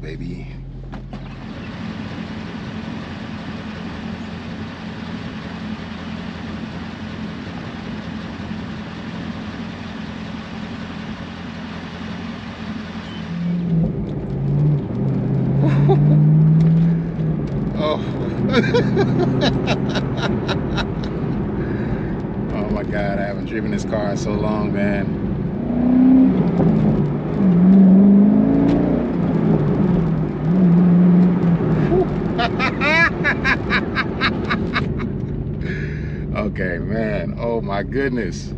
baby. Oh. Oh my God, I haven't driven this car in so long, man. Okay, man. Oh my goodness.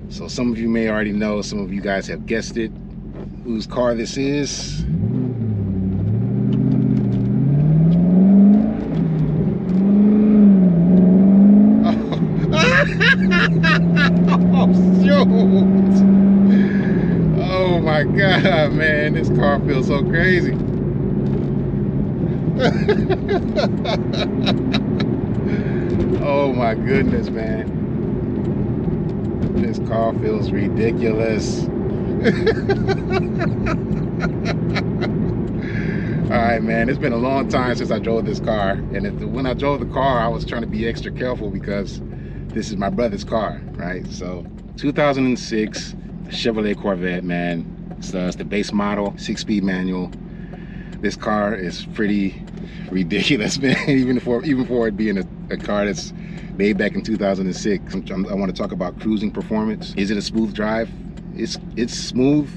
So some of you may already know, some of you guys have guessed it, whose car this is. Oh, shoot. Oh my God, man, this car feels so crazy. Oh my goodness, man. This car feels ridiculous. Alright, man, it's been a long time since I drove this car. And when I drove the car, I was trying to be extra careful because this is my brother's car, right? So 2006 Chevrolet Corvette, man. It's the base model, 6-speed manual. This car is pretty ridiculous, man. even for it being a car that's made back in 2006. I want to talk about cruising performance. Is it a smooth drive? It's smooth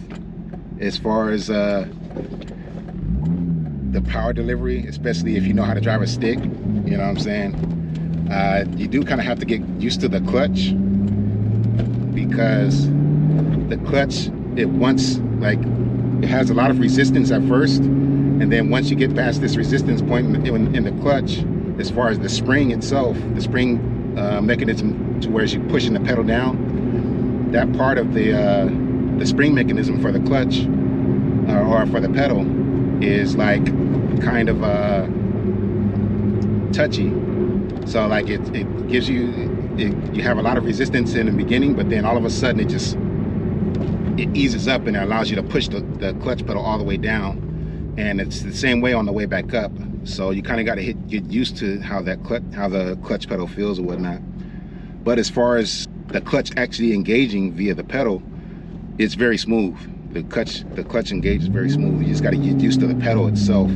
as far as the power delivery, especially if you know how to drive a stick. You know what I'm saying? You do kind of have to get used to the clutch, because the clutch, it has a lot of resistance at first, and then once you get past this resistance point in the clutch, as far as the spring itself, the spring mechanism to where as you pushing the pedal down, that part of the spring mechanism for the clutch or for the pedal is like kind of touchy. So like it gives you, you have a lot of resistance in the beginning, but then all of a sudden it eases up and it allows you to push the clutch pedal all the way down, and it's the same way on the way back up. So you kind of got to get used to how the clutch pedal feels or whatnot. But as far as the clutch actually engaging via the pedal, it's very smooth. The clutch engages very smooth. You just got to get used to the pedal itself.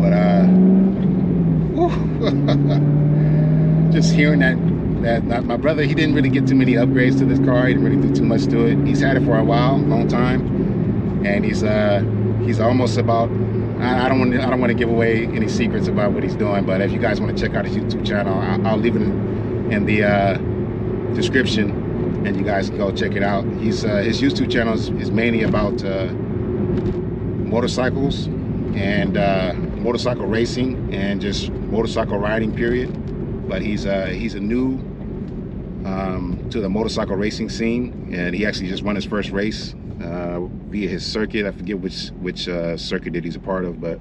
But just hearing that my brother, he didn't really get too many upgrades to this car. He didn't really do too much to it. He's had it for a while, long time, and he's almost about. I don't want to give away any secrets about what he's doing, but if you guys want to check out his YouTube channel, I'll leave it in the description, and you guys can go check it out. His YouTube channel is mainly about motorcycles and motorcycle racing and just motorcycle riding, period. But he's a new to the motorcycle racing scene, and he actually just won his first race via his circuit. I forget which circuit that he's a part of, but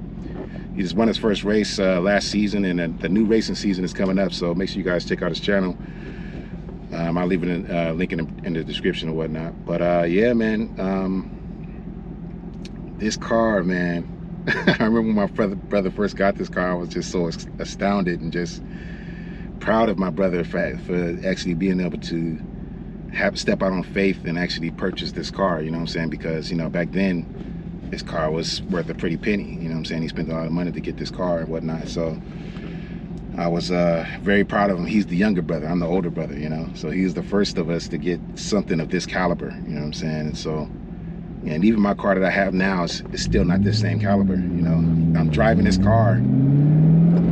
he just won his first race last season, and the new racing season is coming up. So make sure you guys check out his channel. I'll leave it link in the description or whatnot. But yeah, man, this car, man. I remember when my brother first got this car, I was just so astounded and just proud of my brother for actually being able to step out on faith and actually purchase this car. You know what I'm saying? Because, you know, back then this car was worth a pretty penny. You know what I'm saying? He spent a lot of money to get this car and whatnot. So I was very proud of him. He's the younger brother. I'm the older brother, you know. So he's the first of us to get something of this caliber. You know what I'm saying? And so, and even my car that I have now is still not this same caliber. You know, I'm driving this car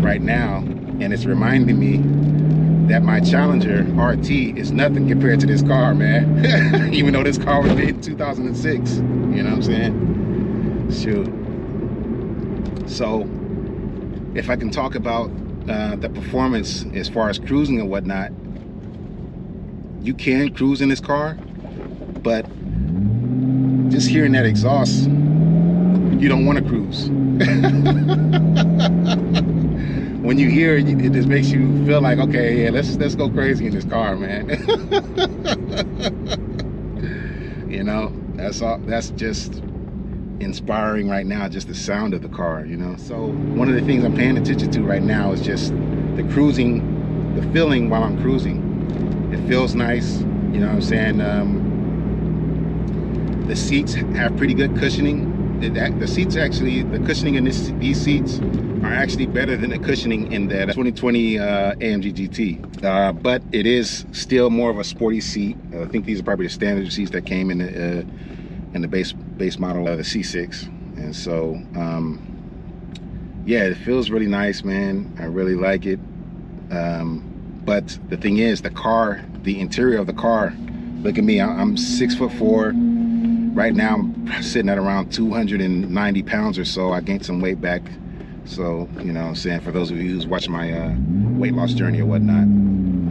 right now, and it's reminding me that my Challenger RT is nothing compared to this car, man. Even though this car was made in 2006, you know what I'm saying? Shoot. So if I can talk about the performance as far as cruising and whatnot, you can cruise in this car, but just hearing that exhaust, you don't want to cruise. When you hear it, it just makes you feel like, okay, yeah, let's go crazy in this car, man. know, that's all. That's just inspiring right now, just the sound of the car, you know. So one of the things I'm paying attention to right now is just the cruising, the feeling while I'm cruising. It feels nice, you know what I'm saying. The seats have pretty good cushioning. The seats actually, the cushioning in these seats are actually better than the cushioning in that 2020 AMG GT. But it is still more of a sporty seat. I think these are probably the standard seats that came in the base model of the C6. And so, yeah, it feels really nice, man. I really like it. But the thing is, the car, the interior of the car, look at me, I'm 6'4". Right now, I'm sitting at around 290 pounds or so. I gained some weight back. So, you know what I'm saying, for those of you who's watching my weight loss journey or whatnot,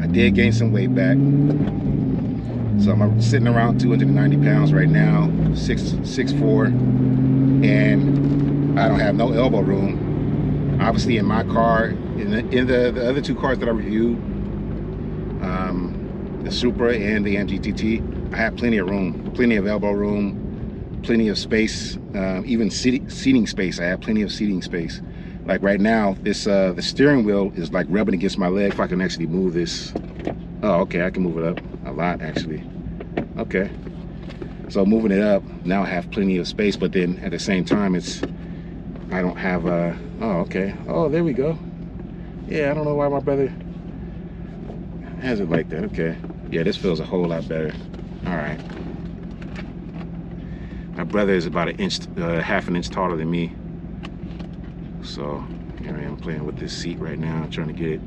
I did gain some weight back. So I'm sitting around 290 pounds right now, 6'4", and I don't have no elbow room. Obviously, in my car, in the other two cars that I reviewed, the Supra and the AMG TT, I have plenty of room, plenty of elbow room, plenty of space, even seating space. I have plenty of seating space. Like right now, this the steering wheel is like rubbing against my leg. If I can actually move this. Oh, okay, I can move it up a lot actually. Okay, so moving it up, now I have plenty of space, but then at the same time, I don't have oh, okay. Oh, there we go. Yeah, I don't know why my brother has it like that. Okay, yeah, this feels a whole lot better. All right. My brother is about an inch, half an inch taller than me. So here I am playing with this seat right now, trying to get it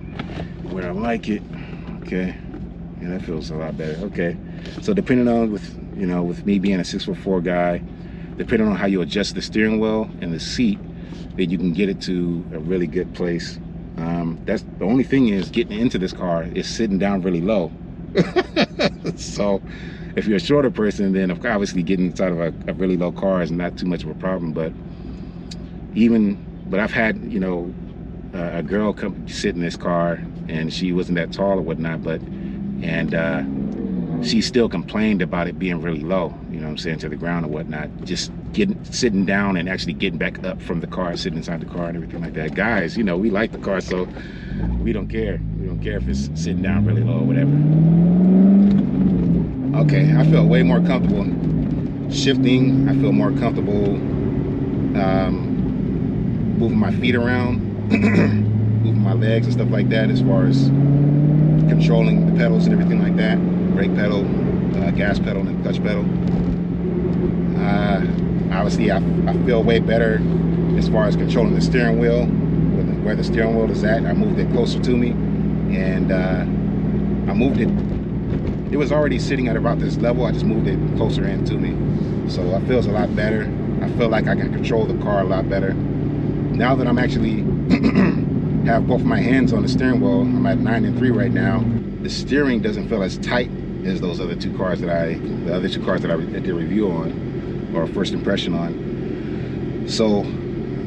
where I like it. Okay, yeah, that feels a lot better. Okay, so depending on with me being a 6'4" guy, depending on how you adjust the steering wheel and the seat, then you can get it to a really good place. That's the only thing is getting into this car is sitting down really low. So if you're a shorter person, then obviously getting inside of a really low car is not too much of a problem. But I've had, you know, a girl come sit in this car, and she wasn't that tall or whatnot, and she still complained about it being really low, you know what I'm saying, to the ground or whatnot. Just sitting down and actually getting back up from the car, sitting inside the car and everything like that. Guys, you know, we like the car, so we don't care. We don't care if it's sitting down really low or whatever. Okay, I feel way more comfortable shifting. I feel more comfortable moving my feet around, moving my legs and stuff like that, as far as controlling the pedals and everything like that. Brake pedal, gas pedal, and clutch pedal. Obviously, I feel way better as far as controlling the steering wheel, where the steering wheel is at. I moved it closer to me, and I moved it. It was already sitting at about this level. I just moved it closer in to me. So it feels a lot better. I feel like I can control the car a lot better. Now that I'm actually have both my hands on the steering wheel, I'm at 9 and 3 right now. The steering doesn't feel as tight as those other two cars that I did a review on, or first impression on. So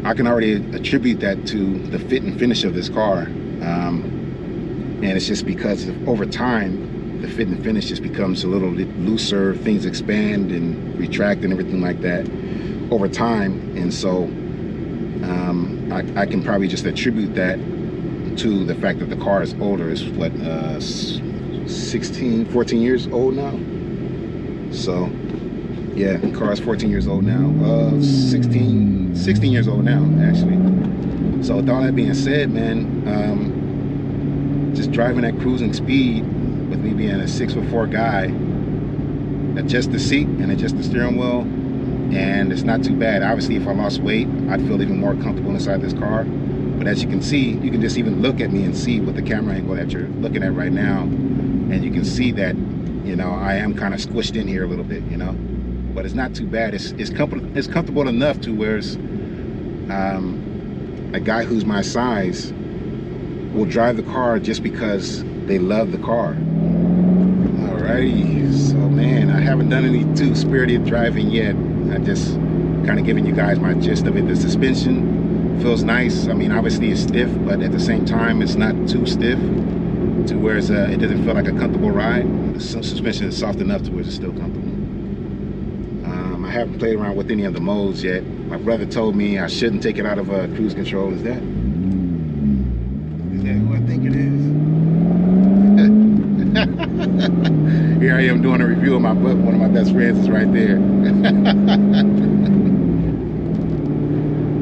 I can already attribute that to the fit and finish of this car. And it's just because over time, the fit and finish just becomes a little looser. Things expand and retract and everything like that over time. And so I can probably just attribute that to the fact that the car is older. It's what, 14 years old now. So yeah, the car is 14 years old now. 16 years old now, actually. So with all that being said, man, just driving at cruising speed, with me being a 6'4" guy, adjust the seat and adjust the steering wheel, and it's not too bad. Obviously, if I lost weight, I'd feel even more comfortable inside this car. But as you can see, you can just even look at me and see with the camera angle that you're looking at right now, and you can see that, you know, I am kind of squished in here a little bit, you know. But it's not too bad. It's comfortable enough to where a guy who's my size will drive the car just because they love the car. Alrighty, so man, I haven't done any too spirited driving yet. I just kind of giving you guys my gist of it. The suspension feels nice. I mean, obviously it's stiff, but at the same time, it's not too stiff to where it doesn't feel like a comfortable ride. The suspension is soft enough to where it's still comfortable. haven't played around with any of the modes yet. My brother told me I shouldn't take it out of cruise control. Is that who I think it is? Here I am doing a review of my book. One of my best friends is right there.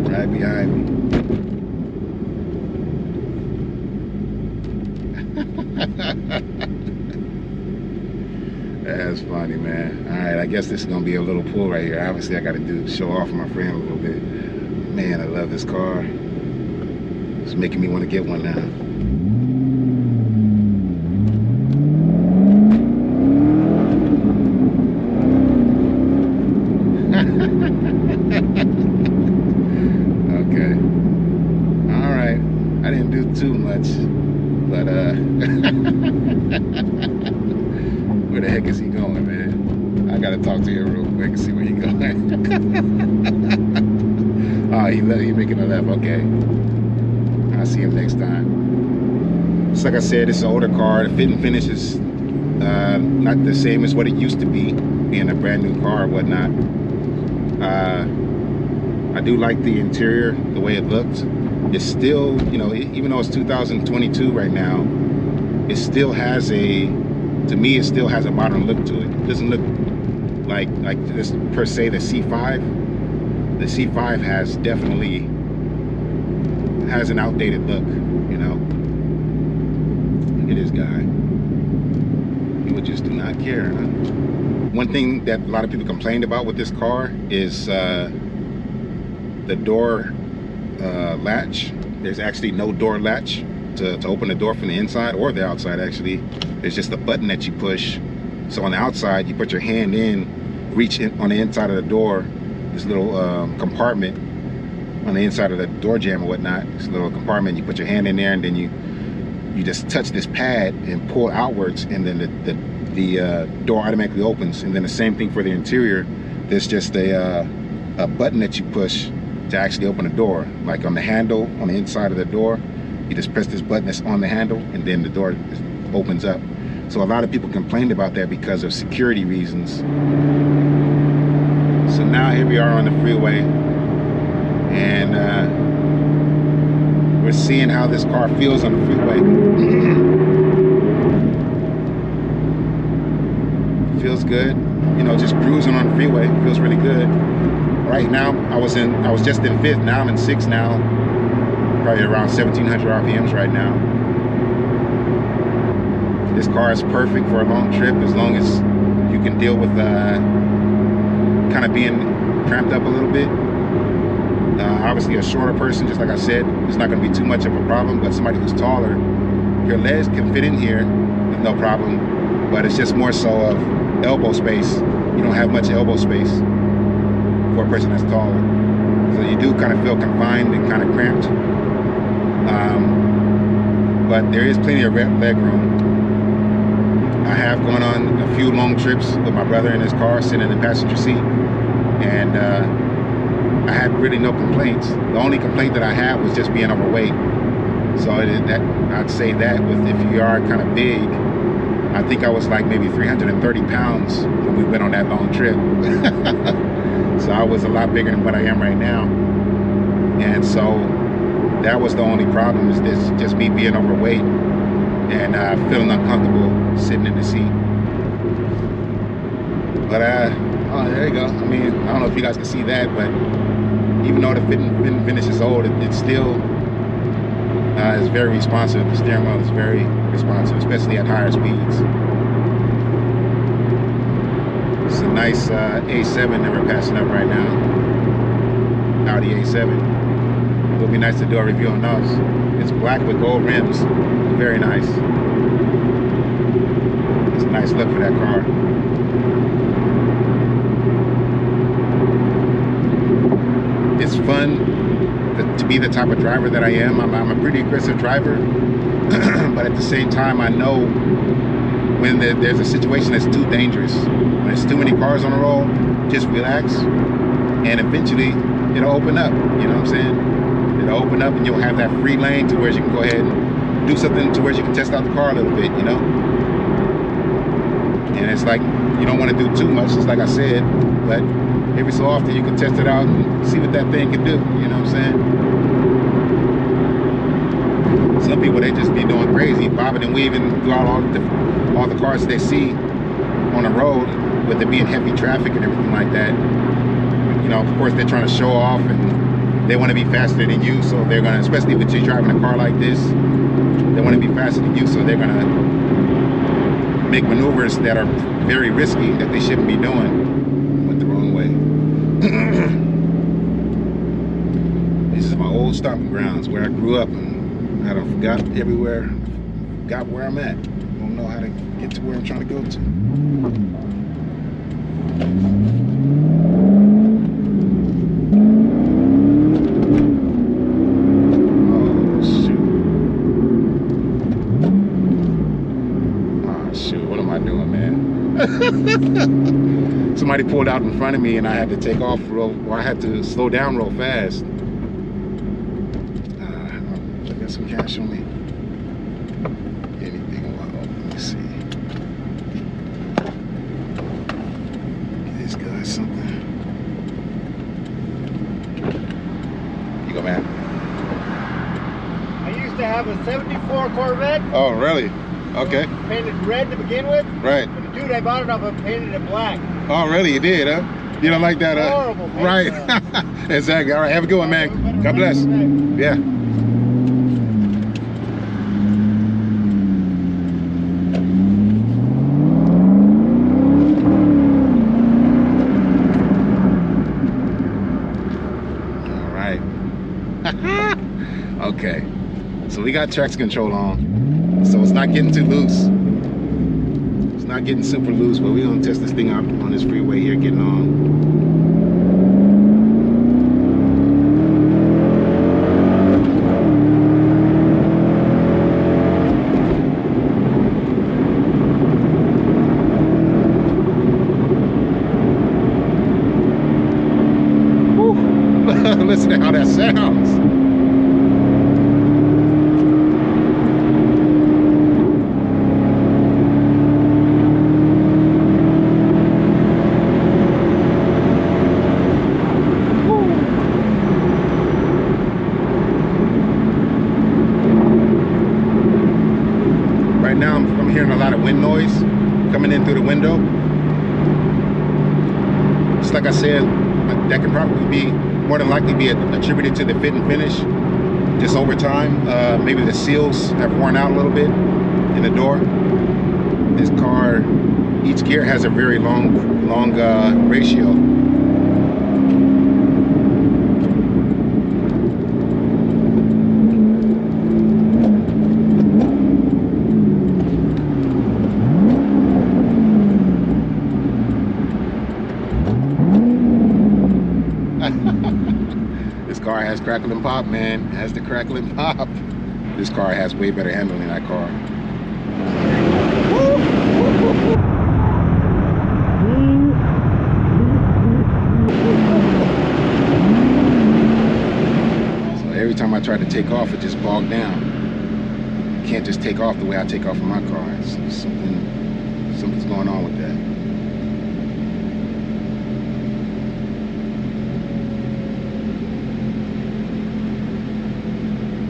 Right behind me. That's funny, man. All right, I guess this is gonna be a little pull right here. Obviously, I got to show off my friend a little bit. Man, I love this car. It's making me want to get one now. Okay. All right. I didn't do too much, but where the heck is he going, man? I gotta talk to him real quick and see where he's going. Oh, he's making a left. Okay. I'll see him next time. Just like I said, it's an older car. The fit and finish is not the same as what it used to be, being a brand new car or whatnot. I do like the interior, the way it looked. It's still, you know, even though it's 2022 right now, it still has a, to me, it still has a modern look to it. It doesn't look like this per se the C5. The C5 has definitely has an outdated look, you know. Look at this guy. People just do not care, huh? One thing that a lot of people complained about with this car is the door latch. There's actually no door latch to open the door from the inside or the outside. Actually, there's just a button that you push. So on the outside, you put your hand in, reach in on the inside of the door, this little compartment on the inside of the door jamb or whatnot. This little compartment, you put your hand in there, and then you just touch this pad and pull outwards, and then the door automatically opens. And then the same thing for the interior. There's just a button that you push to actually open the door. Like on the handle on the inside of the door, you just press this button that's on the handle, and then the door opens up. So a lot of people complained about that because of security reasons. So now here we are on the freeway, and we're seeing how this car feels on the freeway. Feels good, you know, just cruising on the freeway. Feels really good. Right now, I was just in 5th. Now I'm in 6th now. Probably around 1,700 RPMs right now. This car is perfect for a long trip, as long as you can deal with kind of being cramped up a little bit. Obviously, a shorter person, just like I said, it's not going to be too much of a problem. But somebody who's taller, your legs can fit in here with no problem. But it's just more so of elbow space. You don't have much elbow space for a person that's taller. So you do kind of feel confined and kind of cramped. But there is plenty of leg room. I have gone on a few long trips with my brother in his car, sitting in the passenger seat, and I had really no complaints. The only complaint that I had was just being overweight. So I'd say that with, if you are kind of big, I think I was like maybe 330 pounds when we went on that long trip. So I was a lot bigger than what I am right now. And so that was the only problem, is this, just me being overweight and feeling uncomfortable sitting in the seat. But oh, there you go. I mean, I don't know if you guys can see that, but even though the fit and finish is old, it still is very responsive. The steering wheel is very responsive, especially at higher speeds. It's a nice A7 that we're passing up right now. Audi A7. It would be nice to do a review on those. It's black with gold rims. Very nice. It's a nice look for that car. It's fun to be the type of driver that I am. I'm a pretty aggressive driver, but at the same time, I know when there's a situation that's too dangerous, when there's too many cars on the road, just relax, and eventually it'll open up. You know what I'm saying? It'll open up, and you'll have that free lane to where you can go ahead and do something to where you can test out the car a little bit, you know? And it's like, you don't want to do too much, just like I said, but every so often you can test it out and see what that thing can do, you know what I'm saying? Some people, they just be doing crazy, bobbing and weaving throughout all the cars they see on the road, with it being heavy traffic and everything like that. You know, of course, they're trying to show off and they want to be faster than you, so they're gonna, especially if you're driving a car like this, they want to be faster than you, so they're gonna make maneuvers that are very risky that they shouldn't be doing. Went the wrong way. This is my old stomping grounds where I grew up, and I done forgot everywhere, forgot where I'm at. Don't know how to get to where I'm trying to go to. Somebody pulled out in front of me and I had to take off or I had to slow down real fast. I got some cash on me. Anything? Well, let me see. Give this guy something. You go, man. I used to have a '74 Corvette. Oh, really? Okay. Painted red to begin with. Right. But the dude I bought it off of painted it black. Oh, really? You did, huh? You don't like that, huh? Horrible. Right. Exactly. All right. Have a good one, man. God bless. Yeah. All right. Okay. So we got traction control on. So it's not getting too loose. It's not getting super loose, but we're gonna test this thing out on this freeway here, getting on. Listen to how that sounds. Right now I'm hearing a lot of wind noise coming in through the window. Just like I said, that can probably be more than likely be attributed to the fit and finish. Just over time, maybe the seals have worn out a little bit in the door. This car, each gear has a very long ratio. This car has crackle and pop, man. It has the crackle and pop. This car has way better handling than that car. So every time I try to take off, it just bogged down. I can't just take off the way I take off in my car. Something's going on with that.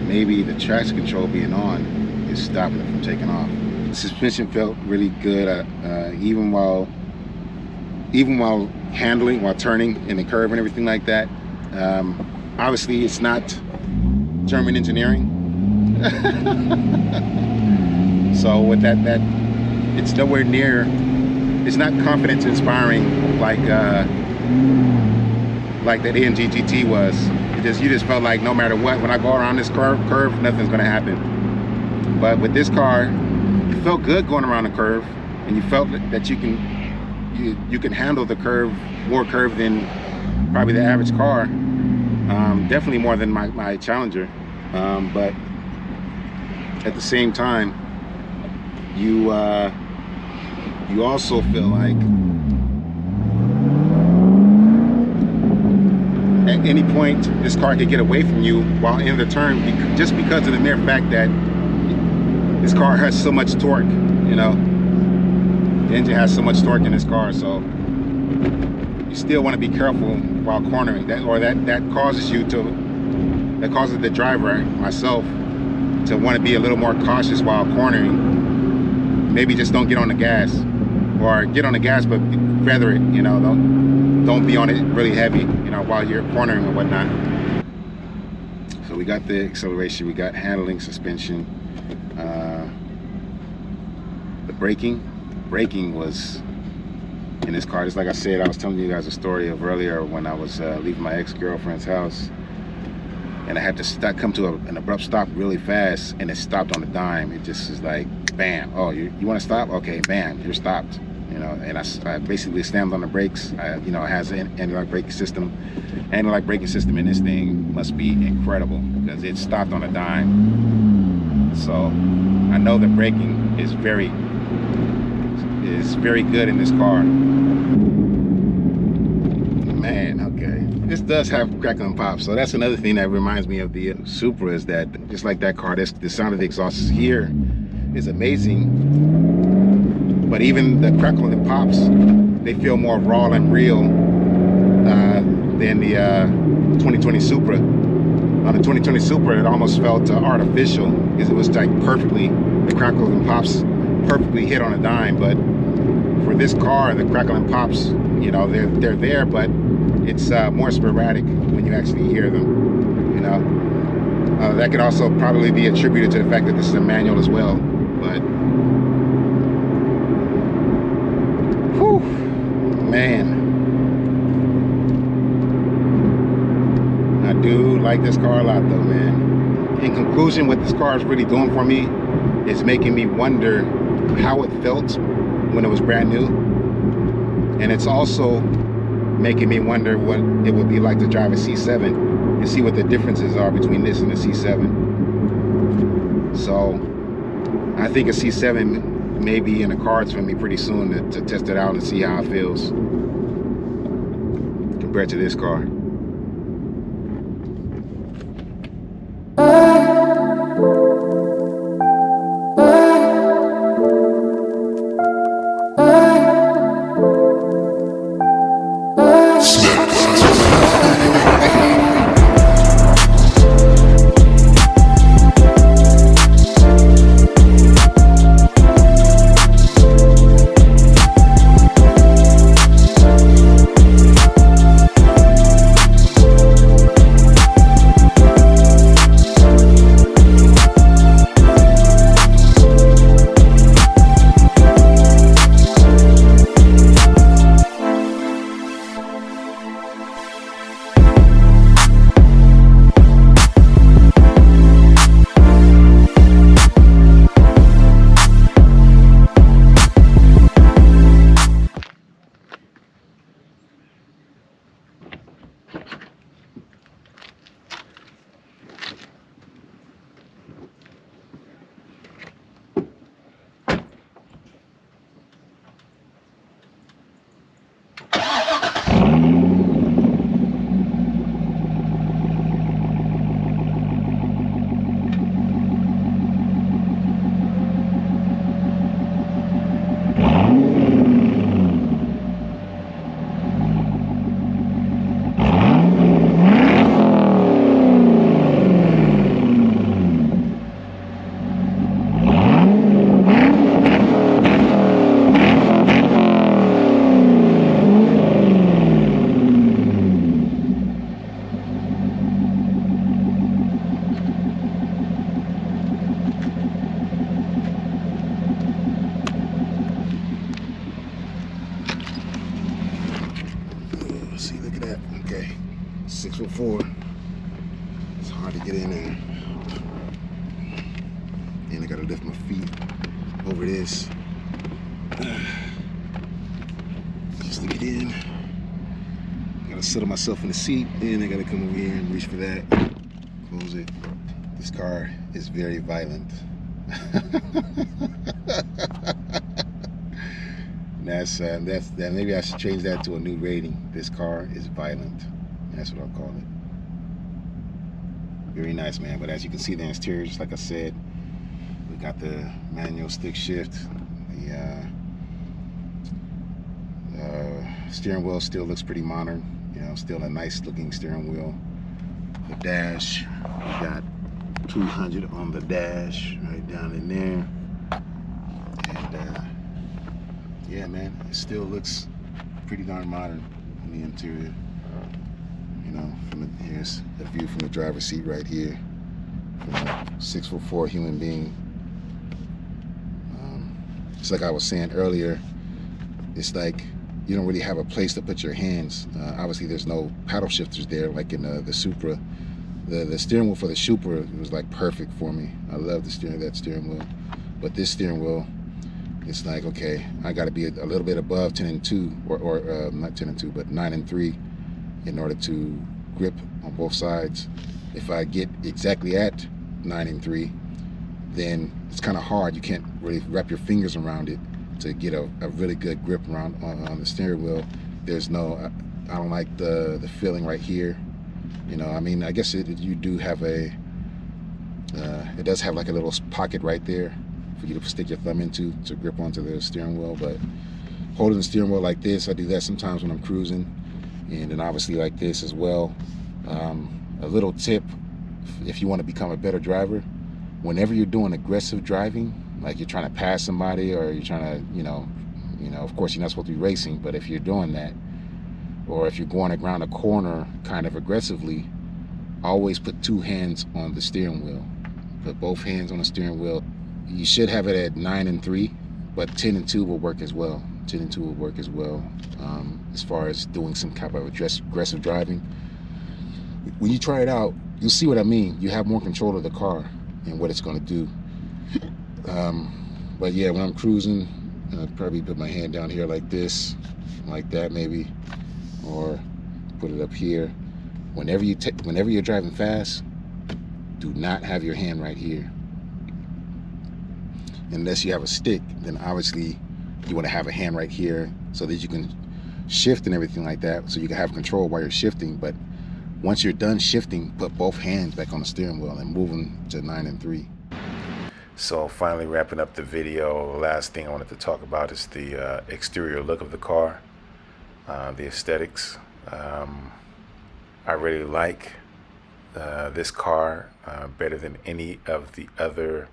Maybe the traction control being on is stopping it from taking off. The suspension felt really good, even while handling, while turning in the curve and everything like that. Obviously, it's not German engineering. So with that, it's nowhere near. It's not confidence inspiring like that AMG GT was. You just felt like no matter what, when I go around this curve, nothing's gonna happen. But with this car, you felt good going around the curve, and you felt that you can handle the curve, more curve than probably the average car. Definitely more than my Challenger. But at the same time, you also feel like at any point this car could get away from you while in the turn, just because of the mere fact that this car has so much torque. You know, the engine has so much torque in this car, so you still want to be careful while cornering. That causes the driver, myself, to want to be a little more cautious while cornering. Maybe just don't get on the gas, or get on the gas but feather it. You know, don't be on it really heavy. You know, while you're cornering and whatnot. So we got the acceleration, we got handling, suspension, the braking was in this car. Just like I said, I was telling you guys a story of earlier when I was leaving my ex-girlfriend's house, and I had to come to an abrupt stop really fast, and it stopped on a dime. It just is like, bam. Oh, you want to stop? Okay, bam, you're stopped. You know, and I basically slammed on the brakes. You know, it has an anti-lock braking system. Anti-lock braking system in this thing must be incredible because it stopped on a dime. So I know the braking is very good in this car. Man, okay. This does have crackle and pop, so that's another thing that reminds me of the Supra, is that just like that car, the sound of the exhaust here is amazing. But even the crackle and pops, they feel more raw and real than the 2020 Supra. On the 2020 Supra, it almost felt artificial because it was like the crackle and pops perfectly hit on a dime. But for this car, the crackle and pops, you know, they're there, but it's more sporadic when you actually hear them. You know, that could also probably be attributed to the fact that this is a manual as well. But whew, man, I do like this car a lot though, man. In conclusion, what this car is really doing for me is making me wonder how it felt when it was brand new, and it's also making me wonder what it would be like to drive a C7 and see what the differences are between this and the C7. So I think a C7 may be in the cards for me pretty soon to test it out and see how it feels compared to this car. See, look at that. Okay, 6'4". It's hard to get in there. And I gotta lift my feet over this just to get in. I gotta settle myself in the seat. Then I gotta come over here and reach for that. Close it. This car is very violent. Maybe I should change that to a new rating. This car is violent. That's what I'll call it. Very nice, man. But as you can see, the exterior, just like I said, we got the manual stick shift, the Steering wheel still looks pretty modern, you know, still a nice looking steering wheel. The dash, we got 200 on the dash right down in there. And yeah, man, it still looks pretty darn modern in the interior. You know, here's a view from the driver's seat right here, from a 6'4" human being. Just like I was saying earlier, it's like you don't really have a place to put your hands. Obviously, there's no paddle shifters there like in the Supra. The steering wheel for the Supra was like perfect for me. I love the steering of that steering wheel. But this steering wheel, it's like, okay, I got to be a little bit above 10 and 2, or not 10 and 2, but 9 and 3 in order to grip on both sides. If I get exactly at 9 and 3, then it's kind of hard. You can't really wrap your fingers around it to get a really good grip around on the steering wheel. There's no, I don't like the feeling right here. You know, I mean, I guess you do have a, it does have like a little pocket right there for you to stick your thumb into to grip onto the steering wheel. But holding the steering wheel like this, I do that sometimes when I'm cruising, and then obviously like this as well. A little tip, if you want to become a better driver, whenever you're doing aggressive driving, like you're trying to pass somebody or you're trying to, you know, of course you're not supposed to be racing, but if you're doing that, or if you're going around a corner kind of aggressively, always put 2 hands on the steering wheel. Put both hands on the steering wheel. You should have it at 9 and 3, but 10 and 2 will work as well. 10 and 2 will work as well, as far as doing some kind of aggressive driving. When you try it out, you'll see what I mean. You have more control of the car and what it's going to do. But yeah, when I'm cruising, I'd probably put my hand down here like this, like that maybe, or put it up here. Whenever you're driving fast, do not have your hand right here. Unless you have a stick, then obviously you want to have a hand right here so that you can shift and everything like that, so you can have control while you're shifting. But once you're done shifting, put both hands back on the steering wheel and move them to 9 and 3. So finally wrapping up the video, the last thing I wanted to talk about is the exterior look of the car, the aesthetics. I really like this car better than any of the other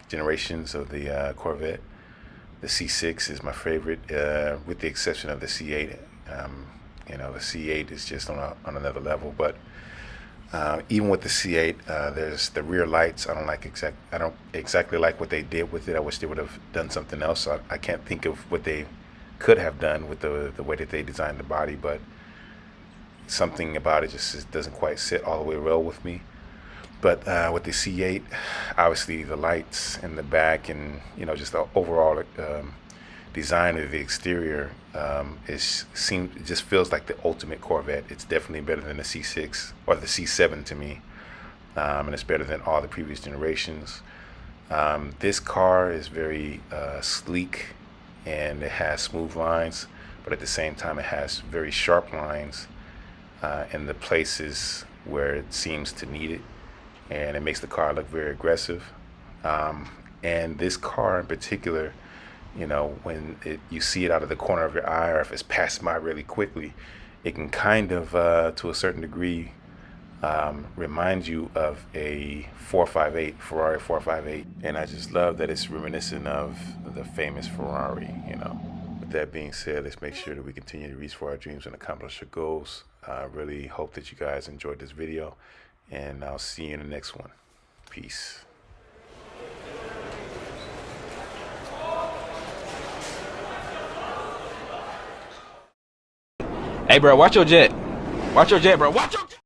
generations of the Corvette. The C6 is my favorite, with the exception of the C8. You know, the C8 is just on another level. But even with the C8, there's the rear lights. I don't exactly like what they did with it. I wish they would have done something else. I can't think of what they could have done with the way that they designed the body, but something about it just doesn't quite sit all the way well with me. But with the C8, obviously the lights in the back and, you know, just the overall design of the exterior it just feels like the ultimate Corvette. It's definitely better than the C6 or the C7 to me, and it's better than all the previous generations. This car is very sleek, and it has smooth lines, but at the same time it has very sharp lines in the places where it seems to need it, and it makes the car look very aggressive. And this car in particular, you know, when you see it out of the corner of your eye, or if it's passing by really quickly, it can kind of, to a certain degree, remind you of a Ferrari 458. And I just love that it's reminiscent of the famous Ferrari, you know. With that being said, let's make sure that we continue to reach for our dreams and accomplish our goals. I really hope that you guys enjoyed this video, and I'll see you in the next one. Peace. Hey, bro, watch your jet. Watch your jet, bro. Watch your jet.